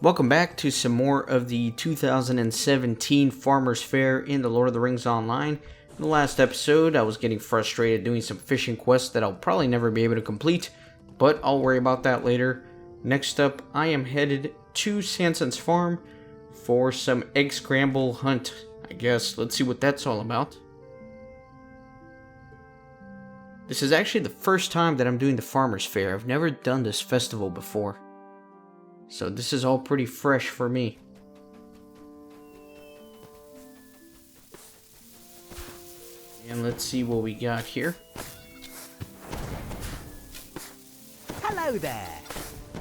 Welcome back to some more of the 2017 Farmers Fair in the Lord of the Rings Online. In the last episode, I was getting frustrated doing some fishing quests that I'll probably never be able to complete, but I'll worry about that later. Next up, I am headed to Sanson's farm for some egg scramble hunt, I guess. Let's see what that's all about. This is actually the first time that I'm doing the Farmers Fair. I've never done this festival before. So this is all pretty fresh for me. And let's see what we got here. Hello there.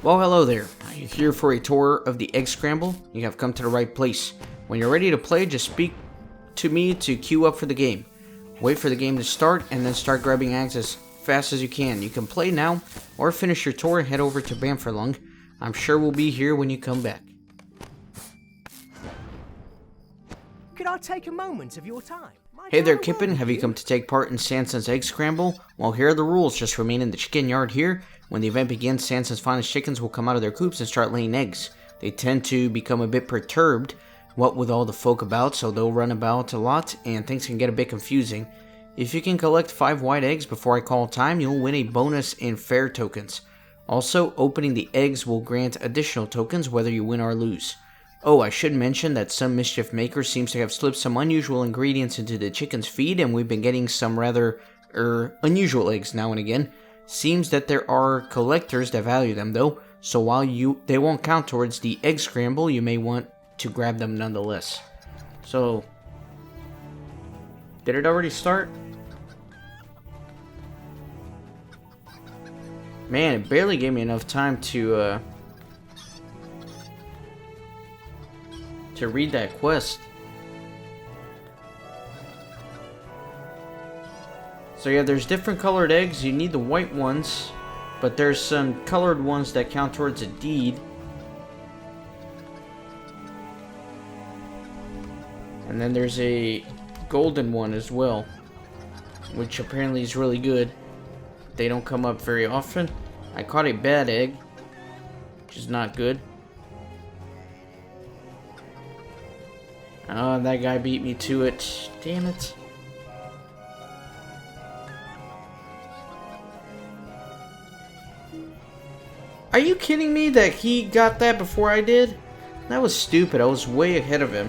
Well, hello there. Are you here for a tour of the egg scramble? You have come to the right place. When you're ready to play, just speak to me to queue up for the game. Wait for the game to start and then start grabbing eggs as fast as you can. You can play now or finish your tour and head over to Bamfurlung. I'm sure we'll be here when you come back. Could I take a moment of your time? Hey there, Kippen. Have you come to take part in Sanson's egg scramble? Well, here are the rules. Just remain in the chicken yard here. When the event begins, Sanson's finest chickens will come out of their coops and start laying eggs. They tend to become a bit perturbed, what with all the folk about, so they'll run about a lot, and things can get a bit confusing. If you can collect 5 white eggs before I call time, you'll win a bonus in fair tokens. Also, opening the eggs will grant additional tokens whether you win or lose. Oh, I should mention that some mischief maker seems to have slipped some unusual ingredients into the chicken's feed, and we've been getting some rather, unusual eggs now and again. Seems that there are collectors that value them though, so while they won't count towards the egg scramble, you may want to grab them nonetheless. So, did it already start? Man, it barely gave me enough time to read that quest. So yeah, there's different colored eggs. You need the white ones, but there's some colored ones that count towards a deed. And then there's a golden one as well, which apparently is really good. They don't come up very often. I caught a bad egg, which is not good. Oh, that guy beat me to it. Damn it. Are you kidding me that he got that before I did? That was stupid. I was way ahead of him.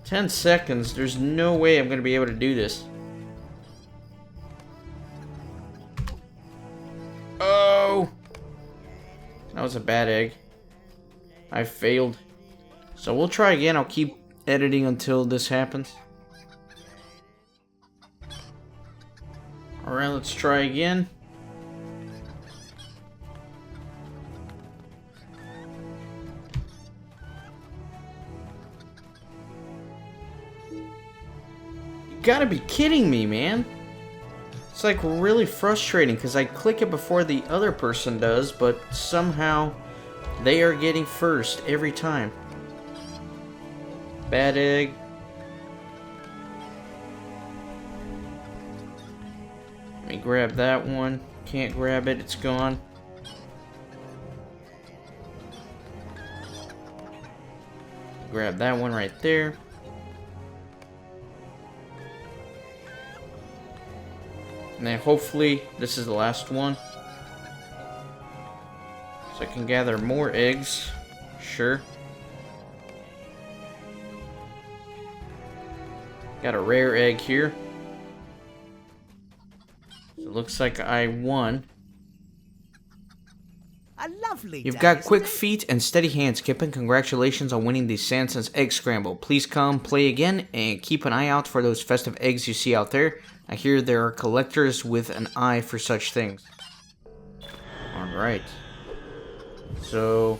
"10 seconds. There's no way I'm going to be able to do this." Oh! That was a bad egg. I failed. So we'll try again. I'll keep editing until this happens. Alright, let's try again. Gotta be kidding me, man. It's like really frustrating because I click it before the other person does, but somehow they are getting first every time. Bad egg. Let me grab that one. Can't grab it, it's gone. Grab that one right there. And then hopefully this is the last one. So I can gather more eggs. Sure. Got a rare egg here. So it looks like I won. A lovely You've day, got isn't quick it? feet and steady hands, Kippen. Congratulations on winning the Sanson's egg scramble. Please come play again and keep an eye out for those festive eggs you see out there. I hear there are collectors with an eye for such things. Alright. So,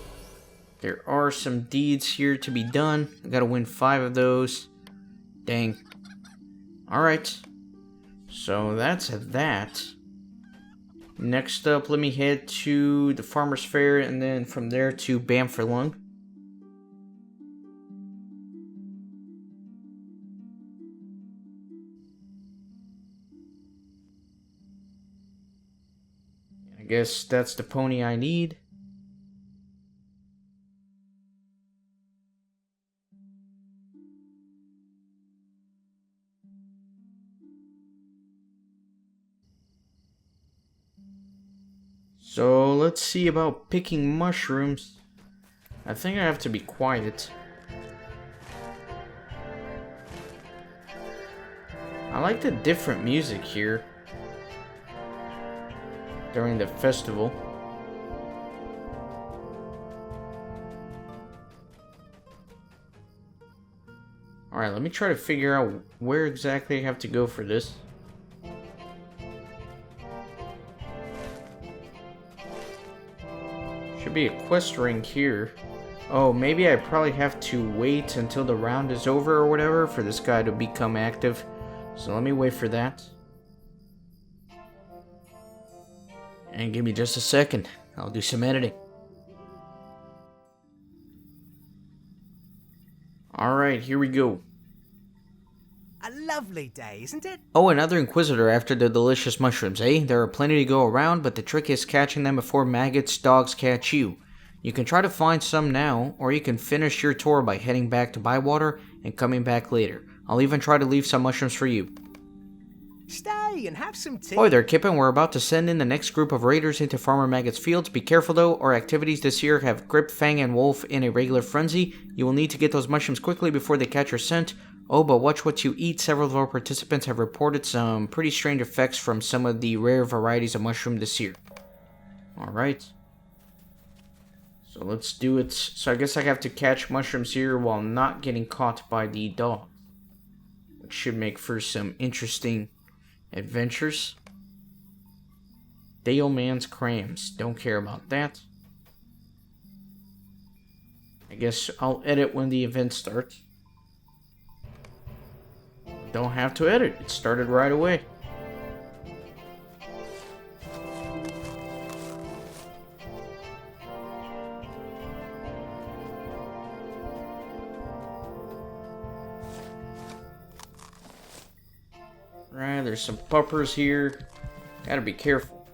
there are some deeds here to be done. I gotta win 5 of those. Dang. Alright. So that's that. Next up, let me head to the Farmer's Fair and then from there to Bamfurlung. I guess that's the pony I need. So let's see about picking mushrooms. I think I have to be quiet. I like the different music here during the festival. Alright, let me try to figure out where exactly I have to go for this. Should be a quest ring here. Oh, maybe I probably have to wait until the round is over or whatever for this guy to become active. So let me wait for that. And give me just a second. I'll do some editing. Alright, here we go. A lovely day, isn't it? Oh, another Inquisitor after the delicious mushrooms, eh? There are plenty to go around, but the trick is catching them before maggots dogs catch you. You can try to find some now, or you can finish your tour by heading back to Bywater and coming back later. I'll even try to leave some mushrooms for you. Stay and have some tea. Oi there, Kippen. We're about to send in the next group of raiders into Farmer Maggot's fields. Be careful though, our activities this year have Grip, Fang, and Wolf in a regular frenzy. You will need to get those mushrooms quickly before they catch your scent. Oh, but watch what you eat. Several of our participants have reported some pretty strange effects from some of the rare varieties of mushroom this year. Alright. So let's do it. So I guess I have to catch mushrooms here while not getting caught by the dog. Which should make for some interesting adventures. Dale Man's Crams. Don't care about that. I guess I'll edit when the event starts. Don't have to edit. It started right away. Right, there's some puppers here. Gotta be careful.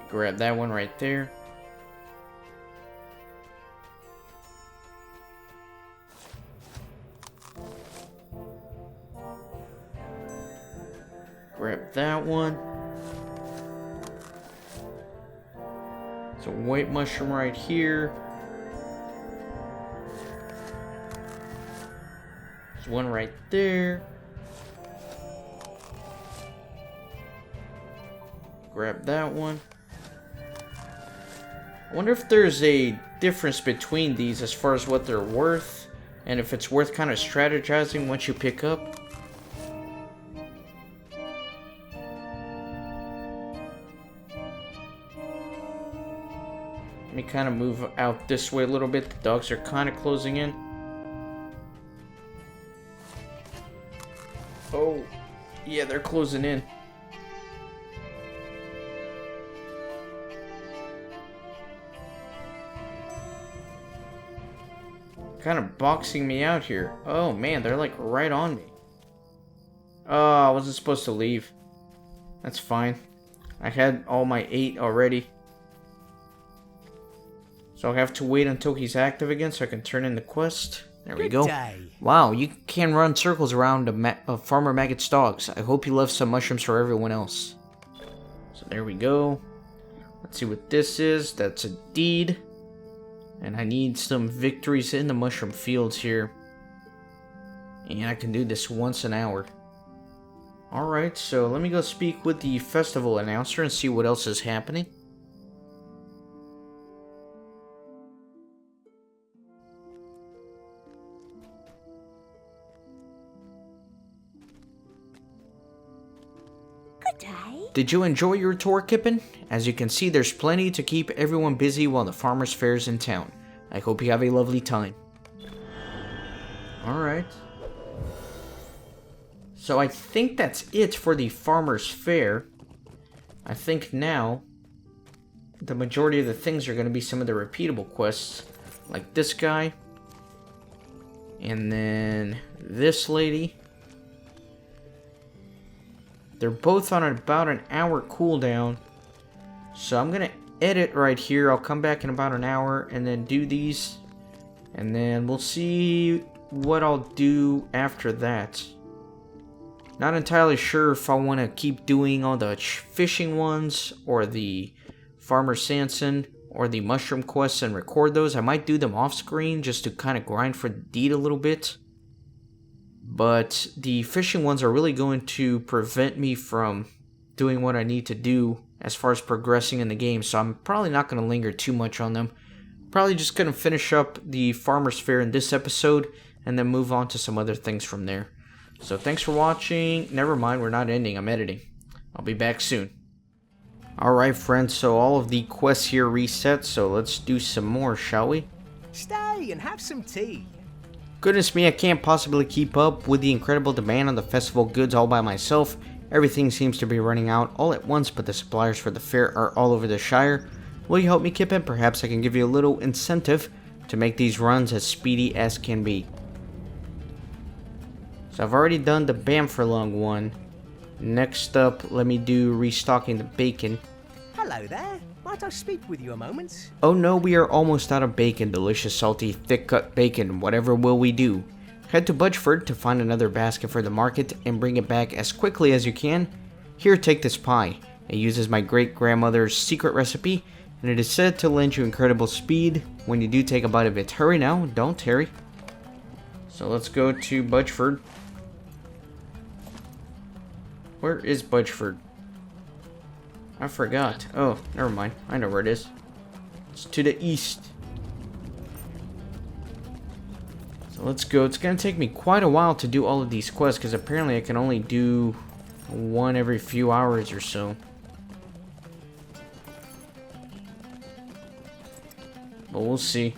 Grab that one right there. Grab that one. It's a white mushroom right here. There's one right there. Grab that one. I wonder if there's a difference between these as far as what they're worth, and if it's worth kind of strategizing once you pick up. Let me kind of move out this way a little bit. The dogs are kind of closing in. Oh, yeah, they're closing in. Kind of boxing me out here. Oh man, they're like right on me. Oh, I wasn't supposed to leave. That's fine. I had all my 8 already. So I'll have to wait until he's active again so I can turn in the quest. There we go. Wow, you can run circles around Farmer Maggot's dogs. I hope you left some mushrooms for everyone else. So there we go. Let's see what this is. That's a deed. And I need some victories in the mushroom fields here. And I can do this once an hour. Alright, so let me go speak with the festival announcer and see what else is happening. Did you enjoy your tour, Kippen? As you can see, there's plenty to keep everyone busy while the Farmer's Fair's in town. I hope you have a lovely time. Alright. So I think that's it for the Farmer's Fair. I think now the majority of the things are going to be some of the repeatable quests, like this guy, and then this lady. They're both on about an hour cooldown, so I'm going to edit right here. I'll come back in about an hour and then do these, and then we'll see what I'll do after that. Not entirely sure if I want to keep doing all the fishing ones, or the Farmer Sanson, or the mushroom quests and record those. I might do them off screen just to kind of grind for the deed a little bit. But the fishing ones are really going to prevent me from doing what I need to do as far as progressing in the game, so I'm probably not going to linger too much on them. Probably just going to finish up the Farmer's Fair in this episode, and then move on to some other things from there. So thanks for watching. Never mind, we're not ending, I'm editing. I'll be back soon. Alright friends, so all of the quests here reset, so let's do some more, shall we? Stay and have some tea. Goodness me, I can't possibly keep up with the incredible demand on the festival goods all by myself. Everything seems to be running out all at once, but the suppliers for the fair are all over the Shire. Will you help me, Kip? And perhaps I can give you a little incentive to make these runs as speedy as can be. So I've already done the Bamfurlong one. Next up, let me do restocking the bacon. Hello there. Might I speak with you a moment? Oh no, we are almost out of bacon. Delicious, salty, thick-cut bacon. Whatever will we do? Head to Budgeford to find another basket for the market and bring it back as quickly as you can. Here, take this pie. It uses my great-grandmother's secret recipe, and it is said to lend you incredible speed when you do take a bite of it. Hurry now, don't tarry. So let's go to Budgeford. Where is Budgeford? I forgot. Oh, never mind. I know where it is. It's to the east. So let's go. It's going to take me quite a while to do all of these quests, because apparently I can only do one every few hours or so. But we'll see.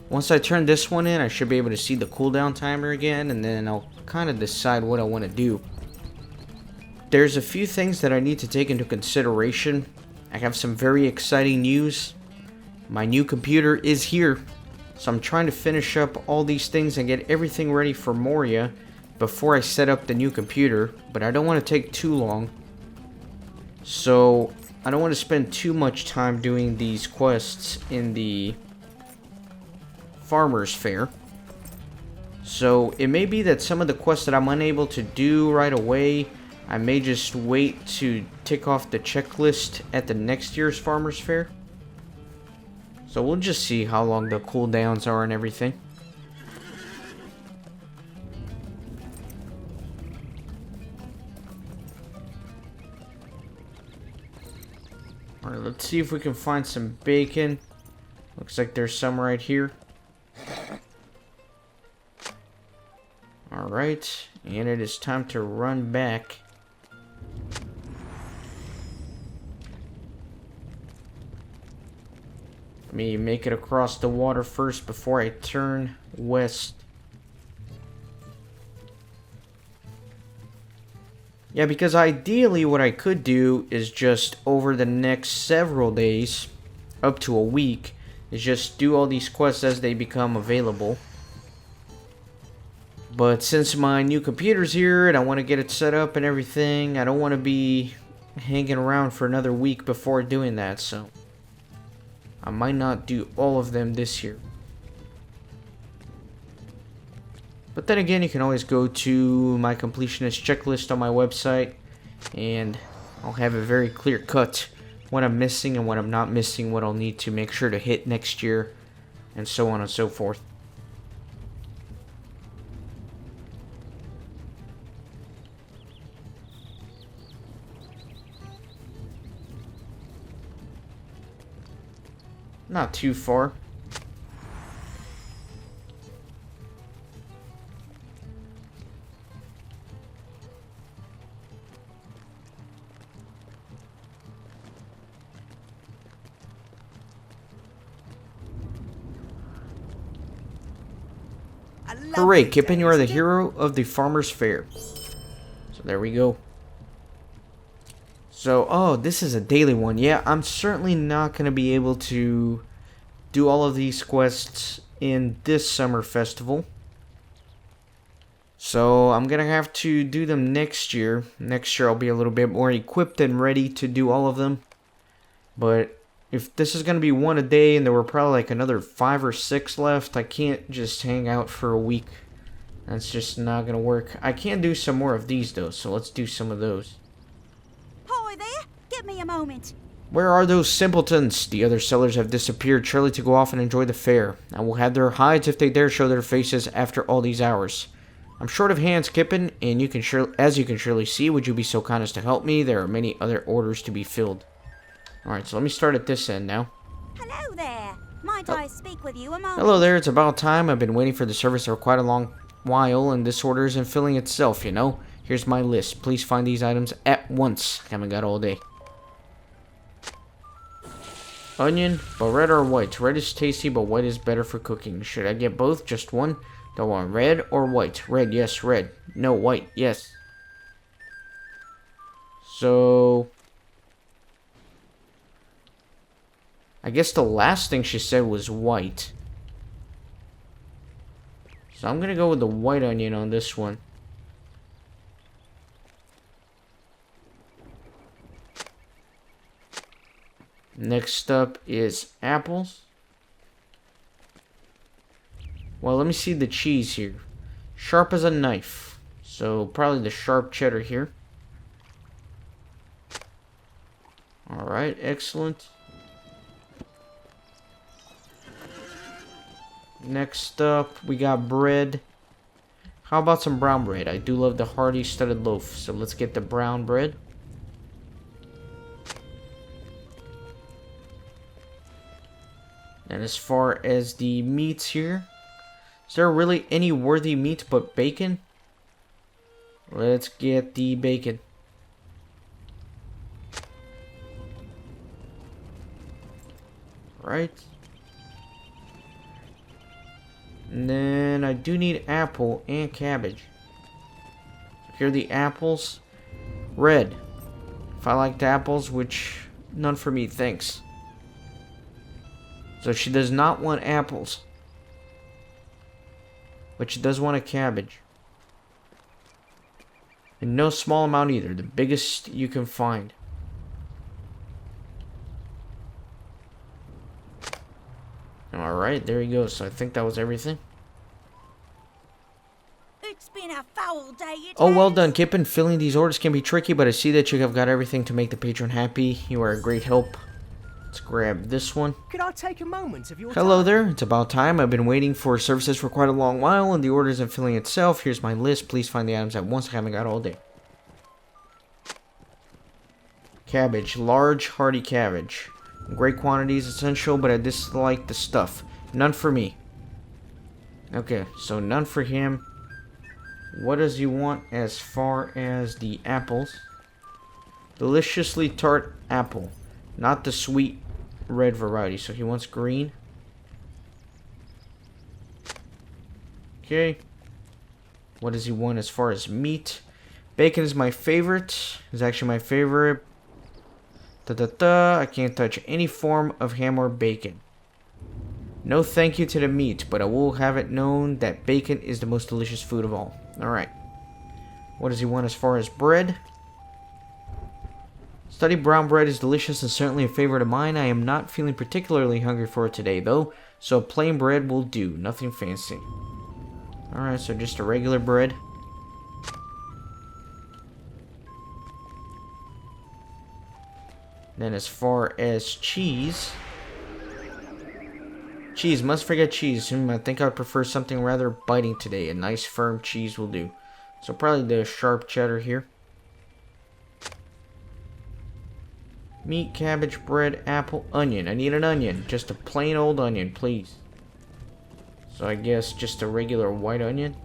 Once I turn this one in, I should be able to see the cooldown timer again, and then I'll kind of decide what I want to do. There's a few things that I need to take into consideration. I have some very exciting news. My new computer is here, so I'm trying to finish up all these things and get everything ready for Moria before I set up the new computer, but I don't want to take too long. So I don't want to spend too much time doing these quests in the Farmer's Fair. So it may be that some of the quests that I'm unable to do right away, I may just wait to tick off the checklist at the next year's Farmer's Fair. So we'll just see how long the cooldowns are and everything. Alright, let's see if we can find some bacon. Looks like there's some right here. Alright, and it is time to run back. Let me make it across the water first before I turn west. Yeah, because ideally what I could do is just over the next several days, up to a week, is just do all these quests as they become available. But since my new computer's here and I want to get it set up and everything, I don't want to be hanging around for another week before doing that, so I might not do all of them this year. But then again, you can always go to my completionist checklist on my website, and I'll have it very clear cut what I'm missing and what I'm not missing, what I'll need to make sure to hit next year, and so on and so forth. Not too far. A Hooray, lovely Kippen, day, you are the isn't it? hero of the Farmer's Fair. So there we go. So, oh, this is a daily one. Yeah, I'm certainly not going to be able to do all of these quests in this summer festival. So, I'm going to have to do them next year. Next year, I'll be a little bit more equipped and ready to do all of them. But if this is going to be one a day and there were probably like another 5 or 6 left, I can't just hang out for a week. That's just not going to work. I can do some more of these, though, so let's do some of those. Hi there, give me a moment. Where are those simpletons? The other sellers have disappeared, surely to go off and enjoy the fair. I will have their hides if they dare show their faces after all these hours. I'm short of hands, Kippen, and as you can surely see, would you be so kind as to help me? There are many other orders to be filled. Alright, so let me start at this end now. Hello there. Might I speak with you a moment? Hello there, it's about time. I've been waiting for the service for quite a long while, and this order isn't filling itself, you know. Here's my list. Please find these items at once. Haven't got all day. Onion, but red or white? Red is tasty, but white is better for cooking. Should I get both? Just one? Don't want red or white? Red, yes, red. No, white, yes. So, I guess the last thing she said was white. So I'm gonna go with the white onion on this one. Next up is apples. Well, let me see the cheese here. Sharp as a knife. So probably the sharp cheddar here. Alright, excellent. Next up, we got bread. How about some brown bread? I do love the hearty studded loaf, so let's get the brown bread. And as far as the meats here, is there really any worthy meat but bacon? Let's get the bacon. Right. And then I do need apple and cabbage. Here are the apples. Red. If I liked apples, which none for me, thanks. So she does not want apples. But she does want a cabbage. And no small amount either. The biggest you can find. Alright, there you go. So I think that was everything. It's been a foul day, Oh, well done, Kippen. Filling these orders can be tricky, but I see that you have got everything to make the patron happy. You are a great help. Let's grab this one. Could I take a moment of your Hello time? there. It's about time. I've been waiting for services for quite a long while, and the order isn't filling itself. Here's my list. Please find the items at once. I haven't got all day. Cabbage. Large, hearty cabbage. Great quantities essential, but I dislike the stuff. None for me. Okay, so none for him. What does he want as far as the apples? Deliciously tart apple. Not the sweet red variety. So he wants green. Okay. What does he want as far as meat? Bacon is my favorite. It's actually my favorite. I can't touch any form of ham or bacon. No thank you to the meat, but I will have it known that bacon is the most delicious food of all. Alright. What does he want as far as bread? Study brown bread is delicious and certainly a favorite of mine. I am not feeling particularly hungry for it today, though, so plain bread will do. Nothing fancy. Alright, so just a regular bread. Then as far as cheese... Cheese, must forget cheese. I think I'd prefer something rather biting today. A nice firm cheese will do. So probably the sharp cheddar here. Meat, cabbage, bread, apple, onion. I need an onion. Just a plain old onion, please. So I guess just a regular white onion.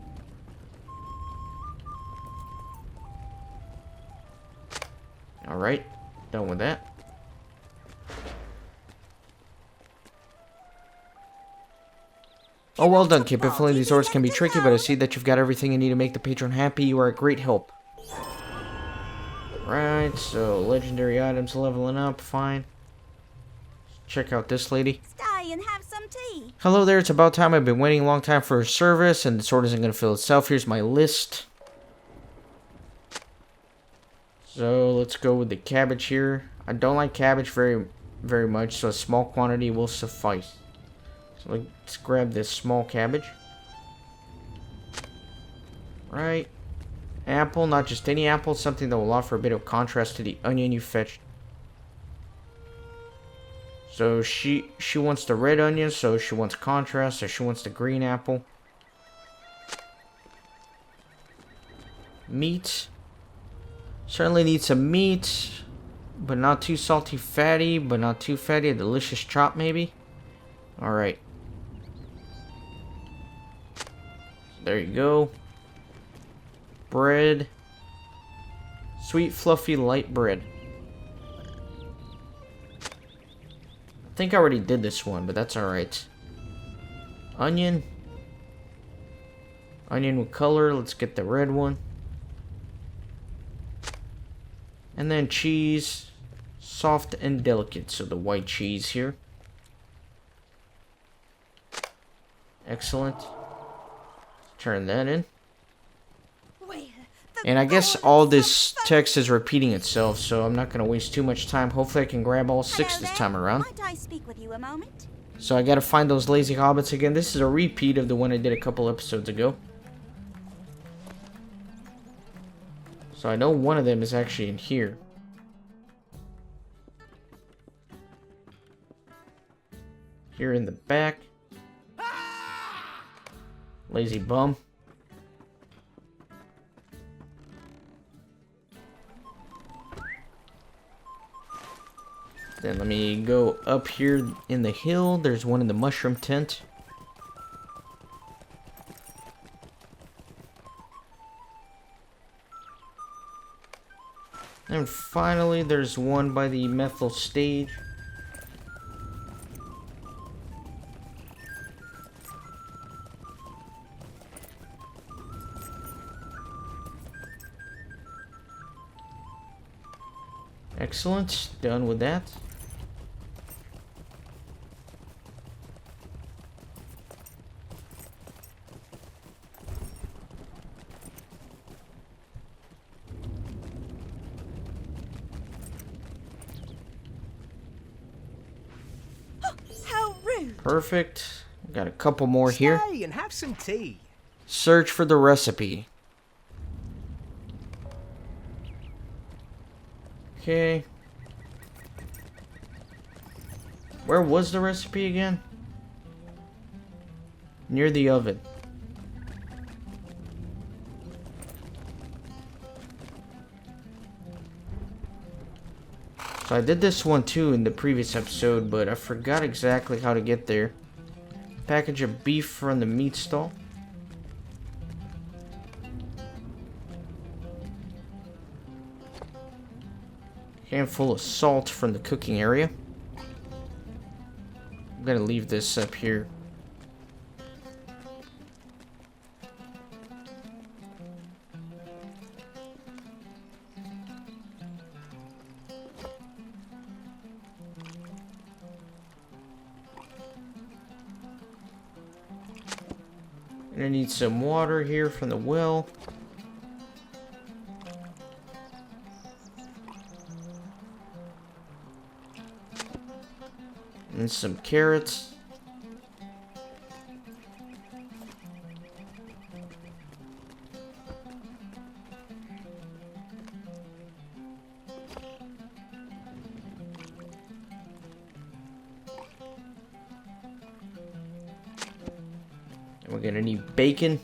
Alright, done with that. Oh, well done, Kip. Infiltrating these ores can be tricky, but I see that you've got everything you need to make the patron happy. You are a great help. Right, so legendary items leveling up, fine. Check out this lady. Stay and have some tea. Hello there, it's about time. I've been waiting a long time for a service, and the sword isn't going to fill itself. Here's my list. So, let's go with the cabbage here. I don't like cabbage very much, so a small quantity will suffice. So, let's grab this small cabbage. Right. Apple, not just any apple, something that will offer a bit of contrast to the onion you fetched. So she wants the red onion, so she wants contrast, so she wants the green apple. Meat. Certainly need some meat, but not too salty fatty, but not too fatty. A delicious chop maybe. Alright. There you go. Bread. Sweet, fluffy, light bread. I think I already did this one, but that's alright. Onion. Onion with color. Let's get the red one. And then cheese. Soft and delicate. So the white cheese here. Excellent. Turn that in. And I guess all this text is repeating itself, so I'm not going to waste too much time. Hopefully I can grab all 6 this time around. Might I speak with you a moment? So I got to find those lazy hobbits again. This is a repeat of the one I did a couple episodes ago. So I know one of them is actually in here. Here in the back. Lazy bum. Then let me go up here in the hill. There's one in the mushroom tent. And finally, there's one by the methyl stage. Excellent. Done with that. How rude! Perfect. Got a couple more here. Stay and have some tea. Search for the recipe. Okay. Where was the recipe again? Near the oven. So I did this one too in the previous episode, but I forgot exactly how to get there. Package of beef from the meat stall. Handful of salt from the cooking area. I'm gonna leave this up here. And I need some water here from the well. And some carrots. And we're gonna need bacon.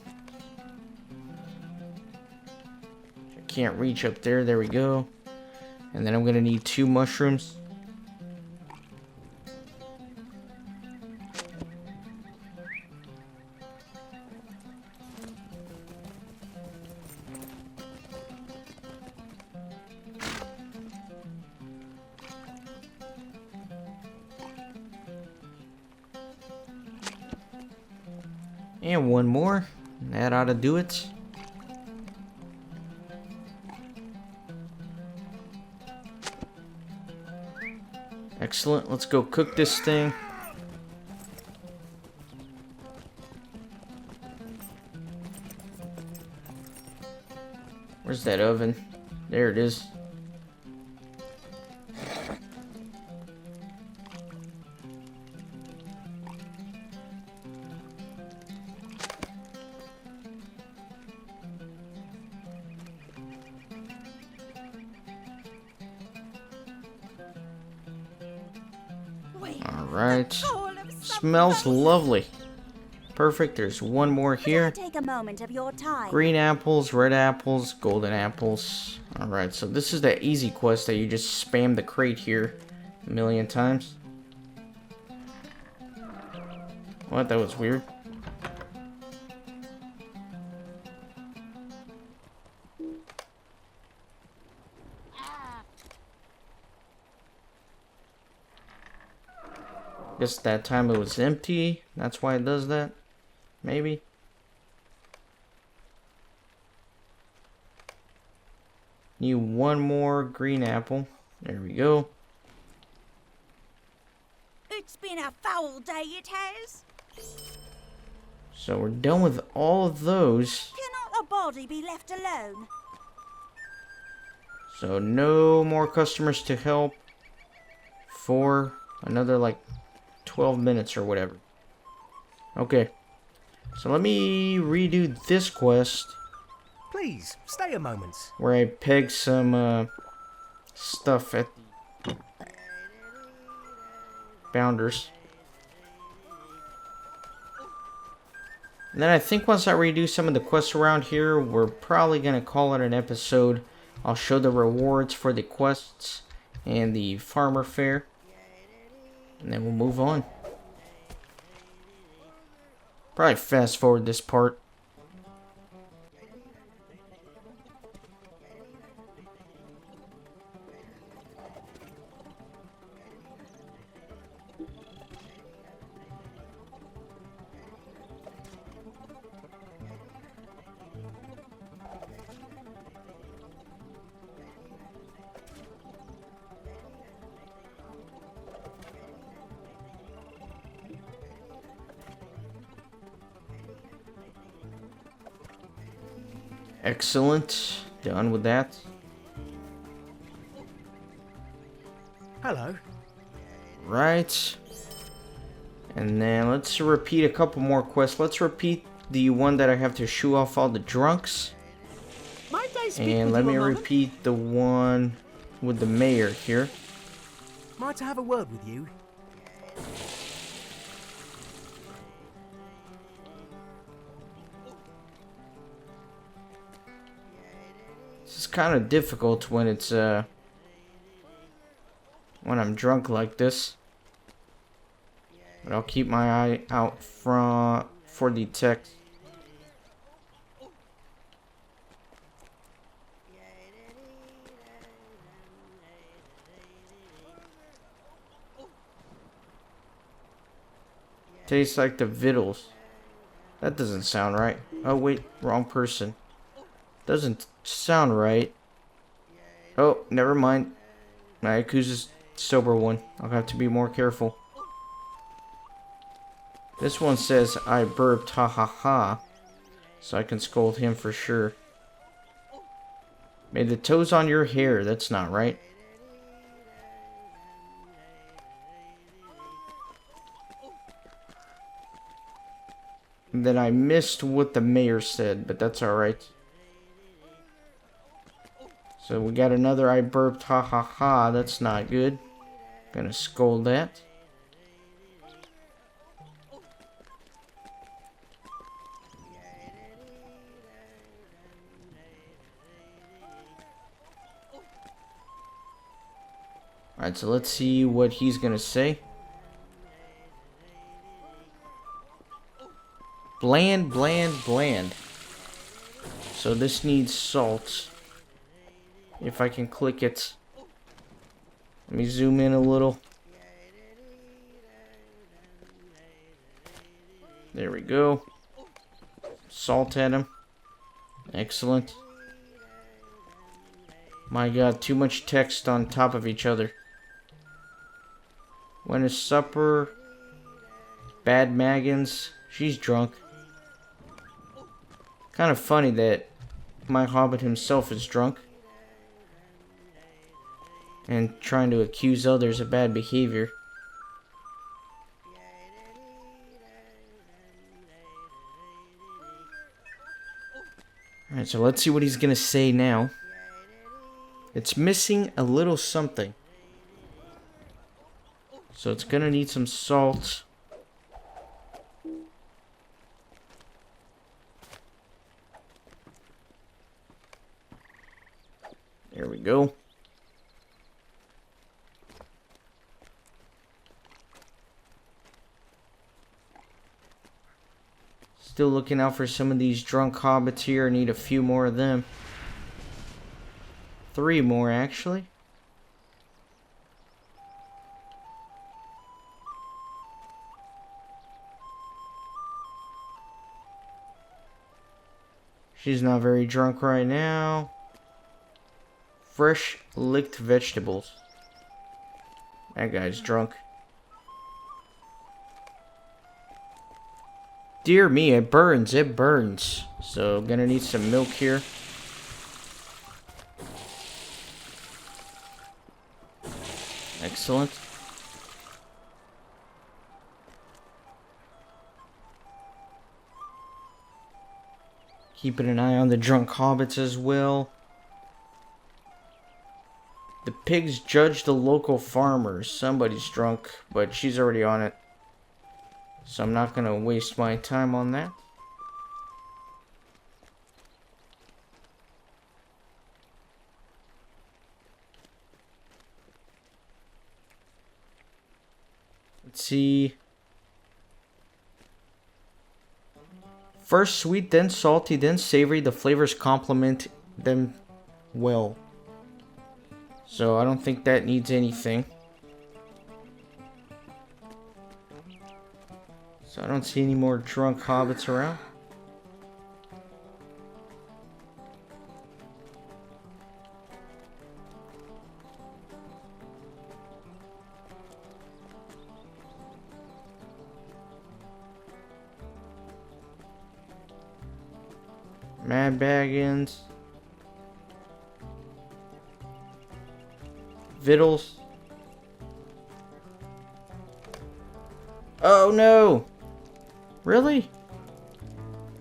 I can't reach up there. There we go. And then I'm gonna need 2 mushrooms. And one more. That ought to do it. Excellent. Let's go cook this thing. Where's that oven? There it is. Alright. Smells lovely. Perfect. There's one more here. Take a moment of your time. Green apples, red apples, golden apples. Alright, so this is that easy quest that you just spam the crate here a million times. What? That was weird. Guess that time it was empty. That's why it does that. Maybe. Need one more green apple. There we go. It's been a foul day, it has. So we're done with all of those. Cannot a body be left alone? So no more customers to help for another like 12 minutes or whatever. Okay. So let me redo this quest Please, stay a moment. where I peg some stuff at the bounders. And then I think once I redo some of the quests around here, we're probably going to call it an episode. I'll show the rewards for the quests and the farmer fair. And then we'll move on. Probably fast forward this part. Excellent. Done with that. Hello. Right. And then let's repeat a couple more quests. Let's repeat the one that I have to shoo off all the drunks. Might I speak And with let you me a moment? repeat the one with the mayor here. Might I have a word with you? This is kind of difficult when it's when I'm drunk like this. But I'll keep my eye out for the text. Tastes like the vittles. That doesn't sound right. Oh wait, wrong person. Doesn't sound right. Oh, never mind. My Yakuza's sober one. I'll have to be more careful. This one says I burped, ha ha ha. So I can scold him for sure. May the toes on your hair. That's not right. And then I missed what the mayor said, but that's alright. So we got another I burped, ha ha ha. That's not good. Gonna scold that. Alright, so let's see what he's gonna say. Bland, bland, bland. So this needs salt. If I can click it. Let me zoom in a little. There we go. salt at him. Excellent. My god, too much text on top of each other. When is supper? Bad Maggins. She's drunk. Kind of funny that my hobbit himself is drunk. And trying to accuse others of bad behavior. Alright, so let's see what he's gonna say now. It's missing a little something. So it's gonna need some salt. There we go. Still looking out for some of these drunk hobbits here. I need a few more of them. 3 more, actually. She's not very drunk right now. Fresh licked vegetables. That guy's drunk. Dear me, it burns, it burns. So, gonna need some milk here. Excellent. Keeping an eye on the drunk hobbits as well. The pigs judge the local farmers. Somebody's drunk, but she's already on it. So I'm not gonna waste my time on that. Let's see. First sweet, then salty, then savory. The flavors complement them well. So I don't think that needs anything. So I don't see any more drunk hobbits around. Mad Baggins. Vittles. Oh no! Really?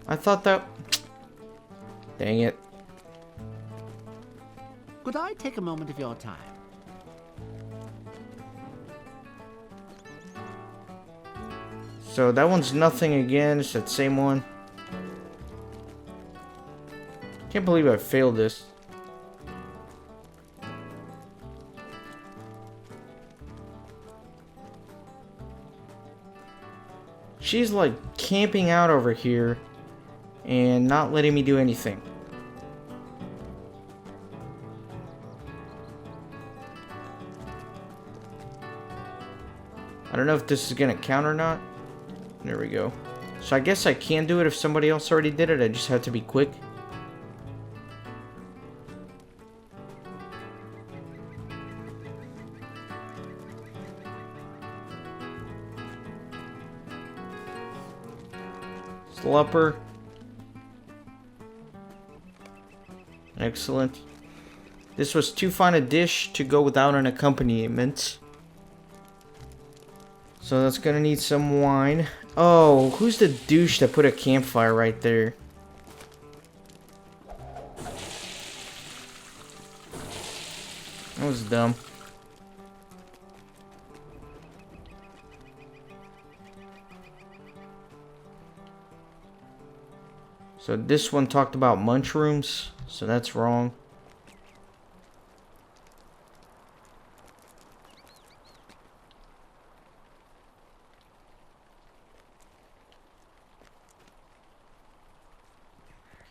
I thought that... Dang it. Could I take a moment of your time? So that one's nothing again, it's that same one. Can't believe I failed this. She's like camping out over here and not letting me do anything. I don't know if this is gonna count or not. There we go. So I guess I can do it if somebody else already did it. I just have to be quick. Slupper. Excellent. This was too fine a dish to go without an accompaniment. So that's gonna need some wine. Oh, who's the douche that put a campfire right there? That was dumb. So this one talked about mushrooms, so that's wrong.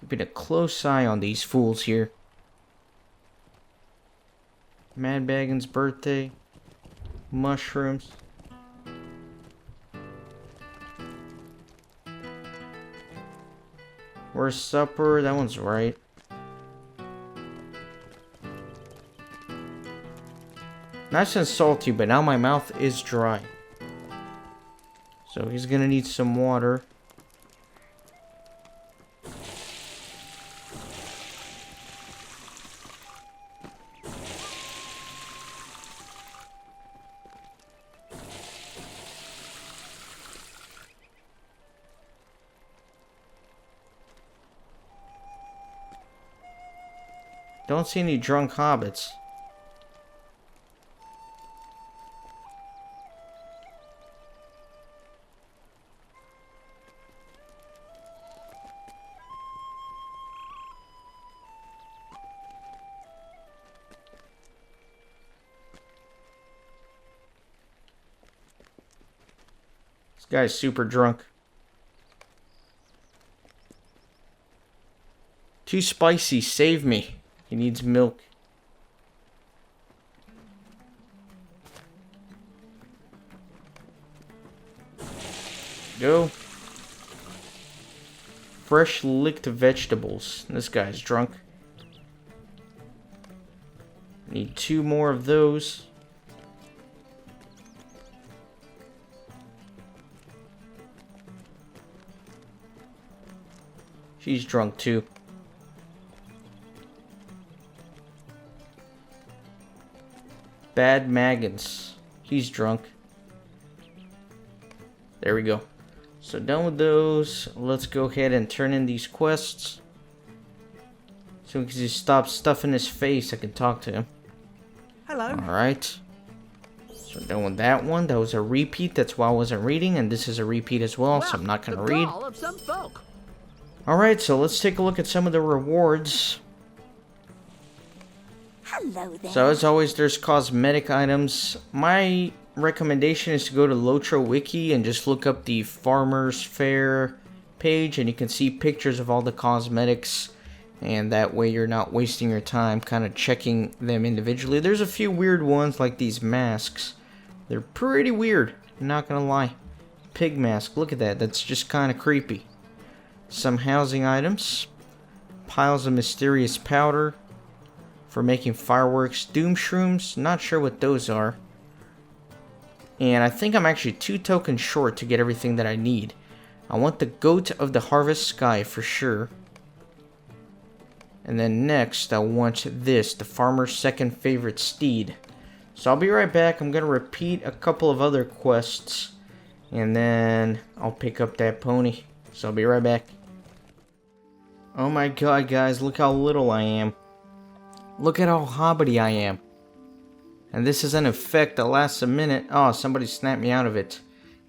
Keeping a close eye on these fools here. Mad Baggins' birthday. Mushrooms. Where's supper? That one's right. Nice and salty, but now my mouth is dry. So he's gonna need some water. Don't see any drunk hobbits. This guy's super drunk. Too spicy, save me. He needs milk. Go. Fresh licked vegetables. This guy's drunk. Need 2 more of those. She's drunk too. Bad Maggins. He's drunk. There we go. So done with those. Let's go ahead and turn in these quests. So because he stops stuffing his face, I can talk to him. Hello. Alright. So done with that one. That was a repeat. That's why I wasn't reading. And this is a repeat as well, so I'm not going to read. Call of some folk. Alright, so let's take a look at some of the rewards. Hello there. So as always, there's cosmetic items. My recommendation is to go to LOTRO Wiki and just look up the Farmer's Fair page, and you can see pictures of all the cosmetics, and that way you're not wasting your time kind of checking them individually. There's a few weird ones like these masks. They're pretty weird, I'm not gonna lie. Pig mask, look at that, that's just kind of creepy. Some housing items. Piles of mysterious powder for making fireworks. Doom shrooms, not sure what those are. And I think I'm actually 2 tokens short to get everything that I need. I want the goat of the harvest sky for sure. And then next I want this, the farmer's second favorite steed. So I'll be right back. I'm going to repeat a couple of other quests, and then I'll pick up that pony. So I'll be right back. Oh my god, guys, look how little I am. Look at how hobbity I am. And this is an effect that lasts a minute. Oh, somebody snapped me out of it.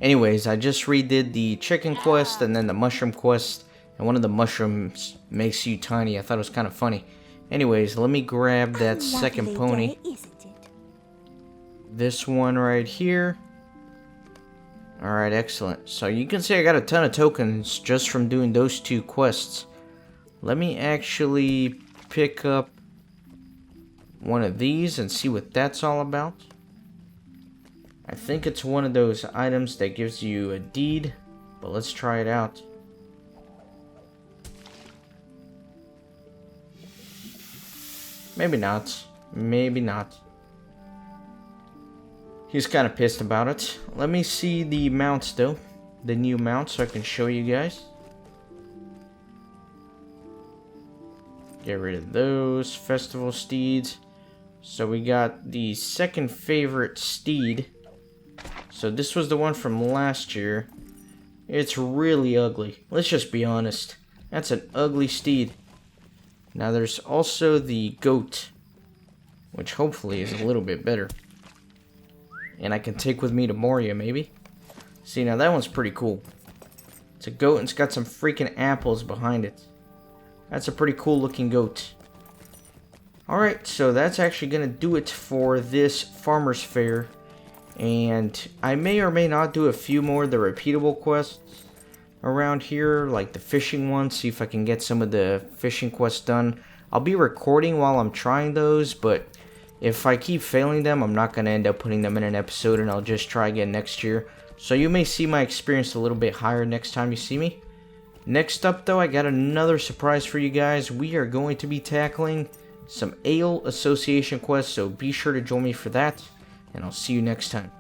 Anyways, I just redid the chicken quest and then the mushroom quest. And one of the mushrooms makes you tiny. I thought it was kind of funny. Anyways, let me grab that second pony. Day, isn't it? This one right here. Alright, excellent. So you can see I got a ton of tokens just from doing those 2 quests. Let me actually pick up one of these and see what that's all about. I think it's one of those items that gives you a deed, but let's try it out. Maybe not. Maybe not. He's kind of pissed about it. Let me see the mounts though. The new mounts so I can show you guys. Get rid of those. Festival steeds. So we got the second favorite steed. So this was the one from last year. It's really ugly. Let's just be honest. That's an ugly steed. Now there's also the goat, which hopefully is a little bit better. And I can take with me to Moria, maybe. See, now that one's pretty cool. It's a goat and it's got some freaking apples behind it. That's a pretty cool looking goat. Alright, so that's actually going to do it for this Farmer's Fair. And I may or may not do a few more of the repeatable quests around here, like the fishing ones, see if I can get some of the fishing quests done. I'll be recording while I'm trying those, but if I keep failing them, I'm not going to end up putting them in an episode, and I'll just try again next year. So you may see my experience a little bit higher next time you see me. Next up, though, I got another surprise for you guys. We are going to be tackling some Ale Association quests, so be sure to join me for that, and I'll see you next time.